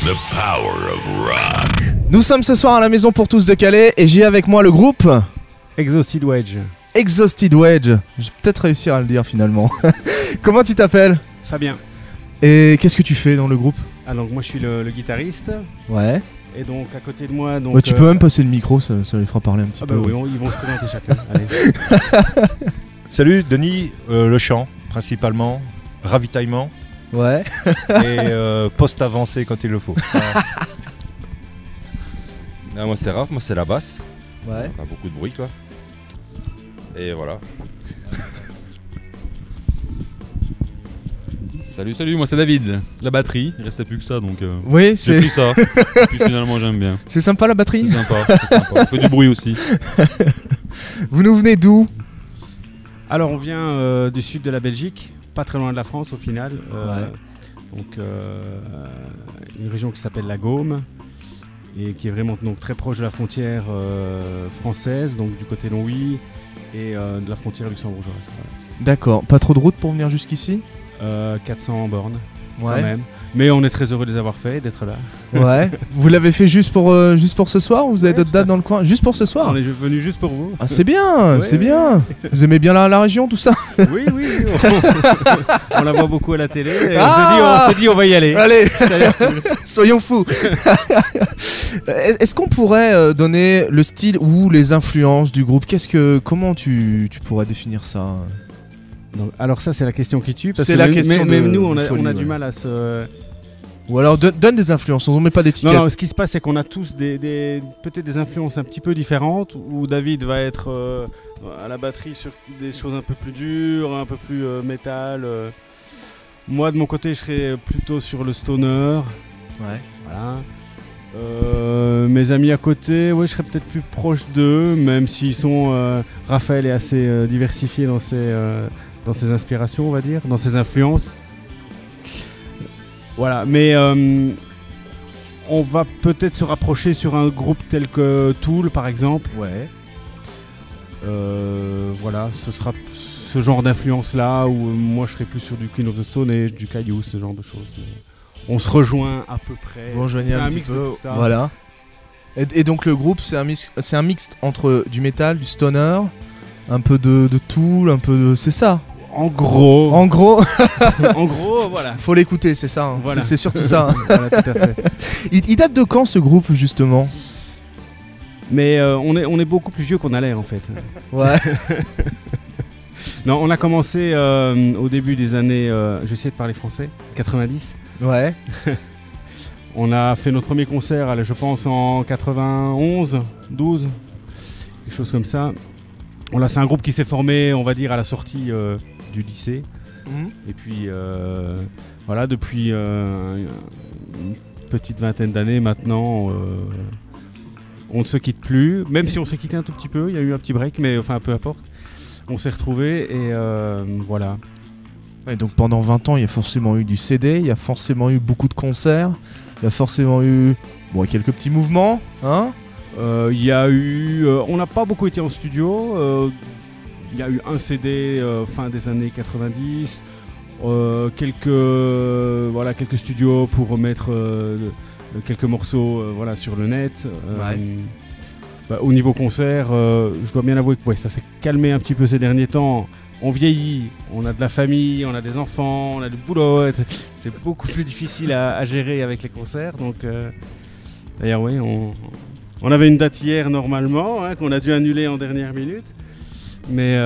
The power of rock. Nous sommes ce soir à la maison pour tous de Calais et j'ai avec moi le groupe Exhausted Wedge. Exhausted Wedge. Je vais peut-être réussir à le dire finalement. Comment tu t'appelles? Fabien. Et qu'est-ce que tu fais dans le groupe? Ah, donc moi je suis le guitariste. Ouais. Et donc à côté de moi... Donc, Ouais, tu peux même passer le micro, ça les fera parler un petit peu. Bah oui, ils vont se présenter chacun. Allez. Salut, Denis, le chant principalement, ravitaillement Ouais. et poste avancé quand il le faut. Ah, moi c'est Raph, moi c'est la basse. Ouais. Pas beaucoup de bruit quoi. Et voilà. Salut, moi c'est David. La batterie, il restait plus que ça donc Oui, j'ai c'est pris ça. Et puis finalement j'aime bien. c'est sympa la batterie. C'est sympa. On fait du bruit aussi. Vous nous venez d'où? Alors on vient du sud de la Belgique, pas très loin de la France au final. Donc une région qui s'appelle la Gaume et qui est vraiment donc très proche de la frontière française, donc du côté Longwy et de la frontière luxembourgeoise. D'accord. Pas trop de route pour venir jusqu'ici? 400 bornes quand Ouais. même. Mais on est très heureux de les avoir fait, d'être là. Ouais. Vous l'avez fait juste pour ce soir ou vous avez d'autres dates dans le coin? Juste pour ce soir? On est venu juste pour vous. Ah, c'est bien, Ouais, c'est ouais. bien. Vous aimez bien la région, tout ça? Oui, on la voit beaucoup à la télé. Et Ah on s'est dit on va y aller. Allez, Ça a l'air cool. soyons fous. Est-ce qu'on pourrait donner le style ou les influences du groupe? Comment tu pourrais définir ça? Donc, alors ça c'est la question qui tue. Parce C'est que la même, question même de nous on folie, a ouais. du mal à se... Ou alors donne des influences, on ne met pas d'étiquette. Non, ce qui se passe c'est qu'on a tous peut-être des influences un petit peu différentes. Où David va être à la batterie sur des choses un peu plus dures, un peu plus métal. Moi de mon côté je serais plutôt sur le stoner. Ouais. Voilà. Mes amis à côté, ouais, je serais peut-être plus proche d'eux, même s'ils sont... Raphaël est assez diversifié dans ses inspirations, on va dire, dans ses influences. Voilà, mais on va peut-être se rapprocher sur un groupe tel que Tool, par exemple. Ouais. Voilà, ce sera ce genre d'influence-là, où moi je serais plus sur du Queen of the Stone Age, du Caillou, ce genre de choses. Mais on se rejoint à peu près. Vous rejoignez C'est un petit mix de peu. tout ça. Voilà. Et donc le groupe, c'est un mix entre du métal, du stoner, un peu de Tool, un peu de... C'est ça. En gros, En gros, en gros, voilà. faut l'écouter, c'est ça. Hein. Voilà. C'est surtout ça. Hein. Voilà, tout à fait. Il date de quand ce groupe justement? Mais on est beaucoup plus vieux qu'on allait en fait. Ouais. Non, on a commencé au début des années, je vais essayer de parler français, 90. Ouais. On a fait notre premier concert, allez, je pense en 91, 12, quelque chose comme ça. C'est un groupe qui s'est formé, on va dire, à la sortie du lycée. Mhm. Et puis voilà, depuis une petite vingtaine d'années maintenant, on ne se quitte plus. Même si on s'est quitté un tout petit peu, il y a eu un petit break, mais enfin peu importe. On s'est retrouvés et voilà. Et donc pendant 20 ans, il y a forcément eu du CD, il y a forcément eu beaucoup de concerts, il y a forcément eu quelques petits mouvements, hein? Il y a eu, on n'a pas beaucoup été en studio. Il y a eu un CD fin des années 90, quelques studios pour remettre quelques morceaux sur le net. Au niveau concert, je dois bien avouer que ça s'est calmé un petit peu ces derniers temps. On vieillit, on a de la famille, on a des enfants, on a du boulot. C'est beaucoup plus difficile à gérer avec les concerts. Donc, d'ailleurs, oui, on avait une date hier normalement, qu'on a dû annuler en dernière minute. Mais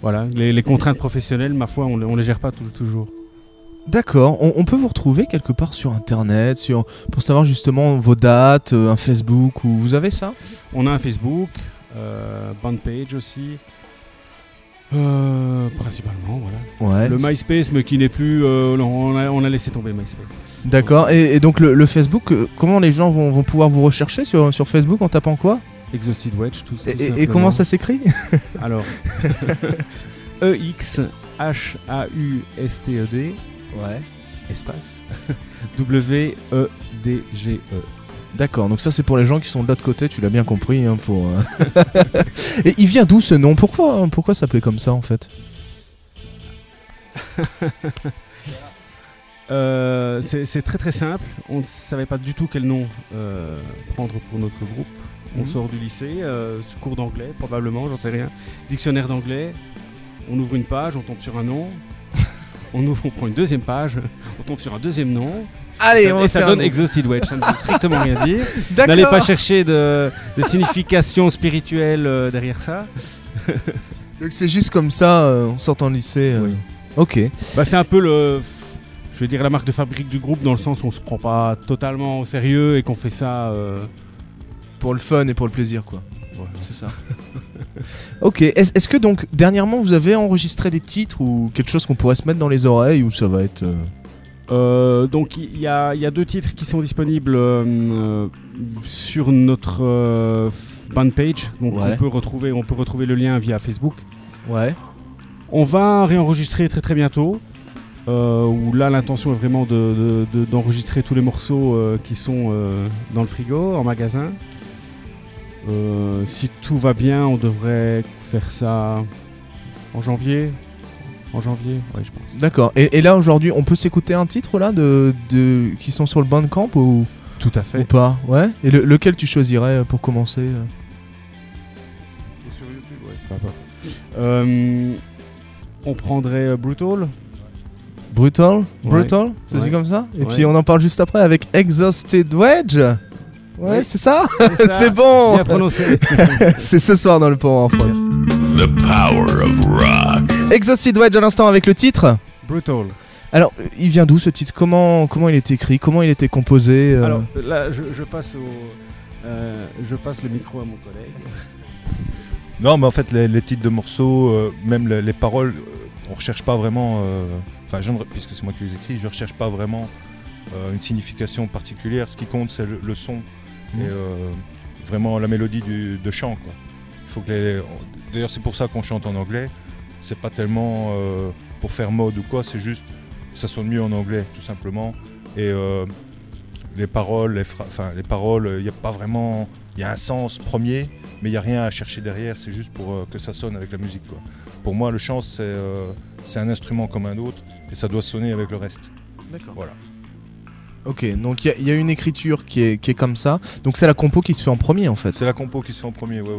voilà, les contraintes professionnelles, ma foi, on les gère pas toujours. D'accord, on peut vous retrouver quelque part sur internet, pour savoir justement vos dates, un Facebook, ou vous avez ça? On a un Facebook, Bandpage aussi. Principalement, voilà. Ouais. Le MySpace, mais qui n'est plus... on a laissé tomber MySpace. D'accord, et donc le Facebook, comment les gens vont pouvoir vous rechercher sur Facebook en tapant quoi? Exhausted Wedge, tout ça. Et comment ça s'écrit? Alors, EXHAUSTED, Ouais. espace, WEDGE. D'accord, donc ça c'est pour les gens qui sont de l'autre côté, tu l'as bien compris. Hein, Et il vient d'où ce nom? Pourquoi s'appeler comme ça en fait? C'est très très simple. On ne savait pas du tout quel nom prendre pour notre groupe. On sort du lycée, cours d'anglais probablement, j'en sais rien. Dictionnaire d'anglais, on ouvre une page, on tombe sur un nom. On prend une deuxième page, on tombe sur un deuxième nom. Allez, Et ça donne Exhausted Wedge, ça ne veut strictement rien dire. D'accord. N'allez pas chercher de signification spirituelle derrière ça. Donc c'est juste comme ça, en sortant de lycée. Oui. Ok. Bah, c'est un peu je vais dire la marque de fabrique du groupe, dans le sens où on se prend pas totalement au sérieux et qu'on fait ça. Pour le fun et pour le plaisir, quoi. Voilà. C'est ça. Ok. Est-ce que donc dernièrement vous avez enregistré des titres ou quelque chose qu'on pourrait se mettre dans les oreilles ou ça va être Donc il y a 2 titres qui sont disponibles sur notre fan page. Donc Ouais. on peut retrouver le lien via Facebook. Ouais. On va réenregistrer très très bientôt. Où là l'intention est vraiment d'enregistrer tous les morceaux qui sont dans le frigo, en magasin. Si tout va bien, on devrait faire ça en janvier. Ouais, je pense. D'accord. Et là aujourd'hui, on peut s'écouter un titre là qui sont sur le Bandcamp ou Tout à fait. pas? Ouais. Et lequel tu choisirais pour commencer Sur YouTube, ouais. Peu importe. On prendrait Brutal. Brutal? Ouais. Brutal? C'est Ouais. comme ça? Et Ouais. puis on en parle juste après avec Exhausted Wedge. Ouais, Oui. c'est ça? C'est ça. C'est bon. Bien prononcé. C'est ce soir dans le pont en France. The power of rock. Exhausted Wedge à l'instant avec le titre. Brutal. Alors, il vient d'où ce titre? Comment il est écrit? Comment il était composé Alors là, je passe le micro à mon collègue. Non, mais en fait, les titres de morceaux, même les paroles, on recherche pas vraiment. Enfin, puisque c'est moi qui les écris, je recherche pas vraiment une signification particulière. Ce qui compte, c'est le son et vraiment la mélodie de chant, quoi. Il faut que D'ailleurs, c'est pour ça qu'on chante en anglais. C'est pas tellement pour faire mode ou quoi. C'est juste ça sonne mieux en anglais, tout simplement. Et les paroles, il n'y a pas vraiment. Il y a un sens premier, mais il n'y a rien à chercher derrière. C'est juste pour que ça sonne avec la musique, quoi. Pour moi, le chant, c'est un instrument comme un autre et ça doit sonner avec le reste. D'accord. Voilà. Ok, donc il y a une écriture qui est comme ça. Donc c'est la compo qui se fait en premier en fait. C'est la compo qui se fait en premier, ouais.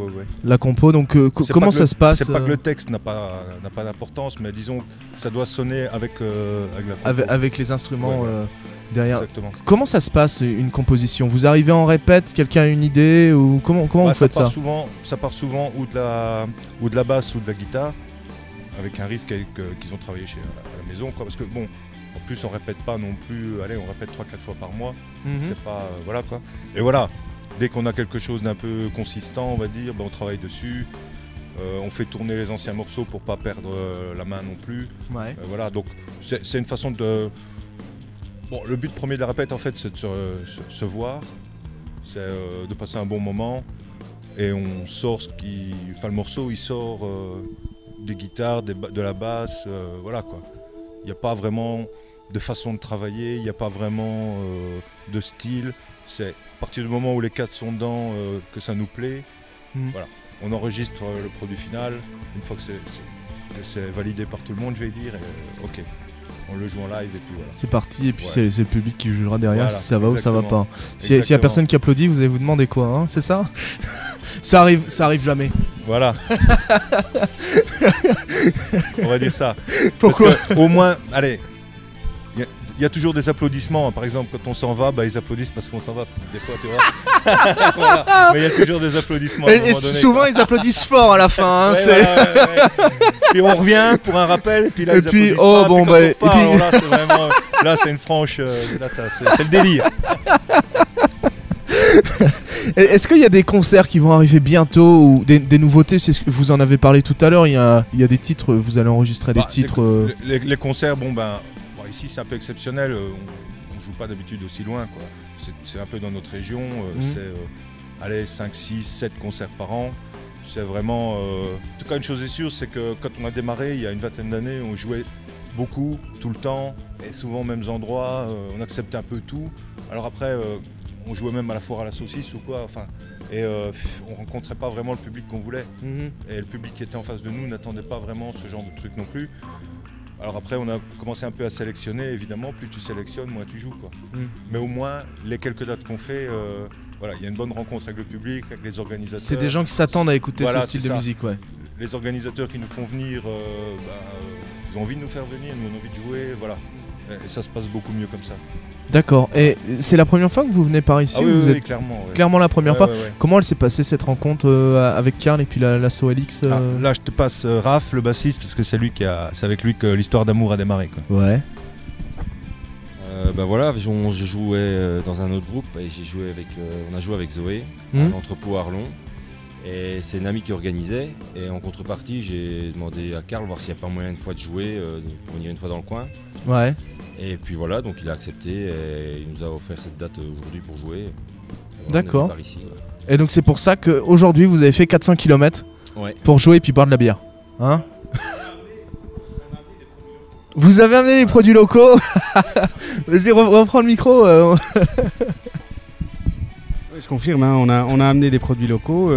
La compo, donc C'est comment pas que ça se passe C'est pas que le texte n'a pas d'importance, mais disons que ça doit sonner avec la compo. avec les instruments Ouais. derrière. Exactement. Comment ça se passe une composition? Vous arrivez en répète, quelqu'un a une idée ou comment vous faites ça? Ça part souvent ou de la basse ou de la guitare, avec un riff qu'ils ont travaillé à la maison, quoi. Parce que bon, en plus on répète pas non plus, allez, on répète 3-4 fois par mois, Mhm. c'est pas, voilà quoi. Et voilà, dès qu'on a quelque chose d'un peu consistant, on va dire, on travaille dessus, on fait tourner les anciens morceaux pour pas perdre la main non plus. Ouais. Voilà, donc c'est une façon de... Bon, le but premier de la répète, en fait, c'est de se voir, c'est de passer un bon moment, et on sort le morceau, il sort des guitares, de la basse, voilà quoi. Il n'y a pas vraiment de façon de travailler, il n'y a pas vraiment de style. C'est à partir du moment où les 4 sont dedans que ça nous plaît. Voilà. On enregistre le produit final, une fois que c'est validé par tout le monde, je vais dire, et, ok. On le joue en live et puis voilà. C'est parti et puis Ouais. c'est le public qui jugera derrière Voilà, si ça va ou ça va exactement. pas. S'il y a personne qui applaudit, vous allez vous demander quoi, hein, c'est ça? Ça arrive jamais. Voilà. On va dire ça. Pourquoi? Parce que, au moins, allez, il y a toujours des applaudissements. Par exemple, quand on s'en va, ils applaudissent parce qu'on s'en va. Des fois, tu vois. Voilà. Mais il y a toujours des applaudissements. À un Et moment donné, souvent quoi. ils applaudissent fort à la fin. Hein, Ouais, c'est- ouais. Puis on revient pour un rappel, et puis là, Et ils puis, applaudissent oh, pas, bon, puis quand bah, on et repart, puis- alors là, c'est vraiment, là, c'est une franche, là, c'est le délire. Est-ce qu'il y a des concerts qui vont arriver bientôt ou des nouveautés? C'est ce que vous en avez parlé tout à l'heure. Il y a des titres, vous allez enregistrer des Bah, titres. les concerts, bon, ici, c'est un peu exceptionnel. On joue pas d'habitude aussi loin, quoi. C'est un peu dans notre région. C'est, allez, 5, 6, 7 concerts par an. C'est vraiment... En tout cas, une chose est sûre, c'est que quand on a démarré, il y a une vingtaine d'années, on jouait beaucoup, tout le temps, et souvent aux mêmes endroits. On acceptait un peu tout. Alors après, on jouait même à la foire à la saucisse ou quoi. Enfin, et on rencontrait pas vraiment le public qu'on voulait. Mhm. Et le public qui était en face de nous n'attendait pas vraiment ce genre de truc non plus. Alors après, on a commencé un peu à sélectionner. Évidemment, plus tu sélectionnes, moins tu joues, quoi. Mais au moins, les quelques dates qu'on fait, voilà, il y a une bonne rencontre avec le public, avec les organisateurs. C'est des gens qui s'attendent à écouter Voilà, ce style c'est de ça. musique, ouais. Les organisateurs qui nous font venir, ils ont envie de nous faire venir, nous on a envie de jouer, voilà. Et ça se passe beaucoup mieux comme ça. D'accord. Et c'est la première fois que vous venez par ici Ah ou oui, vous oui, êtes clairement. Ouais. clairement la première Ouais, fois. ouais, ouais. Comment elle s'est passée cette rencontre avec Karl et puis l'asso LX Là, je te passe Raph, le bassiste, parce que c'est avec lui que l'histoire d'amour a démarré, quoi. Ouais. Bah voilà, j'ai joué dans un autre groupe et on a joué avec Zoé à l'entrepôt Arlon. Et c'est une amie qui organisait. Et en contrepartie, j'ai demandé à Karl voir s'il n'y a pas moyen une fois de jouer, pour venir une fois dans le coin. Ouais. Et puis voilà, donc il a accepté et il nous a offert cette date aujourd'hui pour jouer. Et voilà, D'accord. on est par ici, ouais. Et donc c'est pour ça qu'aujourd'hui vous avez fait 400 km Ouais. pour jouer et puis boire de la bière. Hein? Vous avez amené les produits locaux. Vas-y, reprends le micro. Ouais, je confirme, hein, on a amené des produits locaux.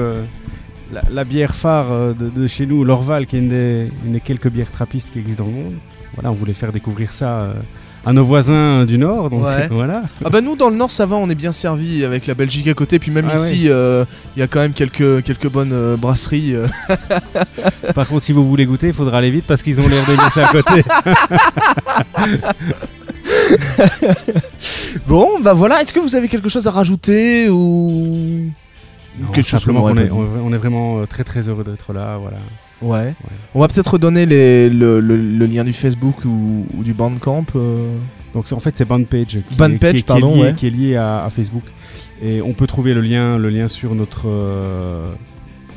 La bière phare de chez nous, l'Orval, qui est une des quelques bières trappistes qui existent dans le monde. Voilà, on voulait faire découvrir ça à nos voisins du Nord. Donc, Ouais. voilà. Ah bah nous dans le Nord ça va, on est bien servi avec la Belgique à côté. Puis même Ah ici, il y a quand même quelques bonnes brasseries. Par contre, si vous voulez goûter, il faudra aller vite parce qu'ils ont l'air de laisser à côté. Bon, bah voilà. Est-ce que vous avez quelque chose à rajouter ou quelque chose simplement qu'on qu'on aurait est, pas dit. on est vraiment très très heureux d'être là. Voilà. Ouais. On va peut-être redonner le lien du Facebook ou du Bandcamp. Donc en fait c'est Bandpage qui est lié à Facebook et on peut trouver le lien sur notre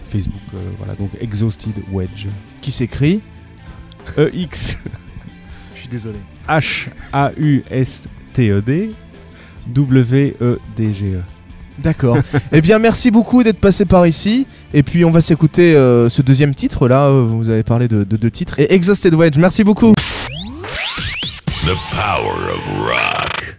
Facebook, voilà, donc Exhausted Wedge, Qui s'écrit EX Je suis désolé. HAUSTED WEDGE. D'accord. Eh bien merci beaucoup d'être passé par ici. Et puis on va s'écouter ce deuxième titre là. Vous avez parlé de deux titres. Et Exhausted Wedge. Merci beaucoup. The power of rock.